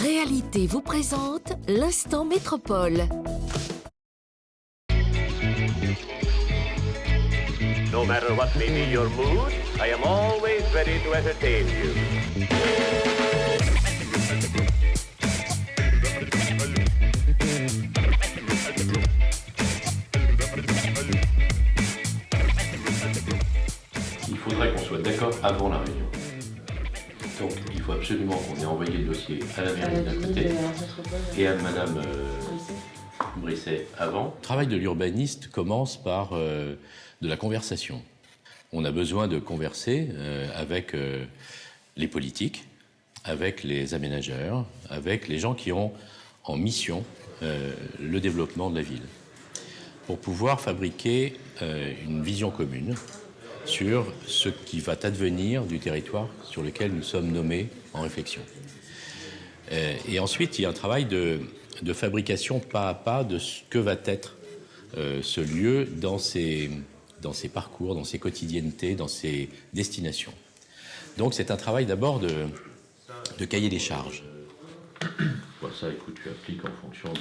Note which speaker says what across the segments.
Speaker 1: Réalité vous présente l'instant métropole.
Speaker 2: No matter what may be your mood, I am always ready to entertain you.
Speaker 3: Il faudrait qu'on soit d'accord avant la réunion. Donc il faut absolument qu'on ait envoyé le dossier à la mairie d'à côté et à Madame Brisset avant. Le travail de l'urbaniste commence par de la conversation. On a besoin de converser avec les politiques, avec les aménageurs, avec les gens qui ont en mission le développement de la ville, pour pouvoir fabriquer une vision commune sur ce qui va advenir du territoire sur lequel nous sommes nommés en réflexion. Et ensuite, il y a un travail de fabrication pas à pas de ce que va être ce lieu dans ses parcours, dans ses quotidiennetés, dans ses destinations. Donc c'est un travail d'abord de cahier des charges. Bon, ça, écoute, tu appliques en fonction de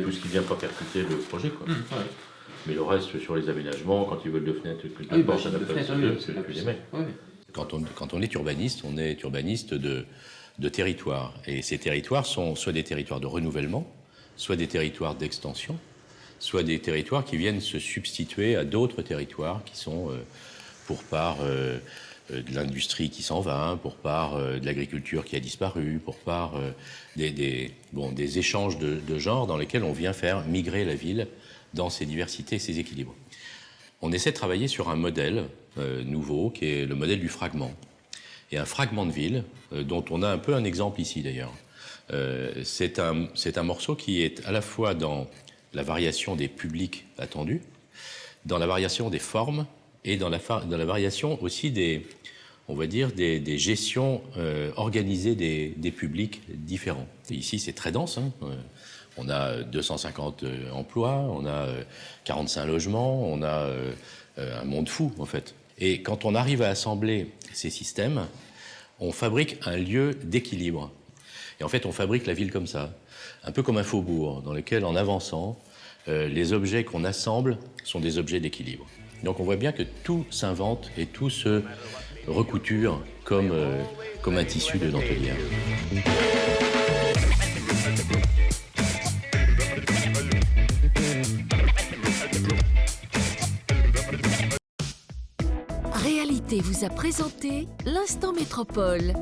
Speaker 3: tout ce qui vient pas percuter le projet, quoi. Ouais. Mais le reste, sur les aménagements, quand ils veulent de fenêtres, de portes, tu les mets. Oui. Quand on est urbaniste de territoire. Et ces territoires sont soit des territoires de renouvellement, soit des territoires d'extension, soit des territoires qui viennent se substituer à d'autres territoires qui sont, pour part de l'industrie qui s'en va, pour part de l'agriculture qui a disparu, pour part des échanges de genres dans lesquels on vient faire migrer la ville dans ses diversités, ses équilibres. On essaie de travailler sur un modèle nouveau, qui est le modèle du fragment. Et un fragment de ville, dont on a un peu un exemple ici d'ailleurs. C'est un morceau qui est à la fois dans la variation des publics attendus, dans la variation des formes et dans la variation aussi des gestions organisées des publics différents. Et ici, c'est très dense, hein. On a 250 emplois, on a 45 logements, on a un monde fou, en fait. Et quand on arrive à assembler ces systèmes, on fabrique un lieu d'équilibre. Et en fait, on fabrique la ville comme ça, un peu comme un faubourg, dans lequel, en avançant, les objets qu'on assemble sont des objets d'équilibre. Donc on voit bien que tout s'invente et tout se recouture comme un tissu de dentelière.
Speaker 1: Réalité vous a présenté l'instant métropole.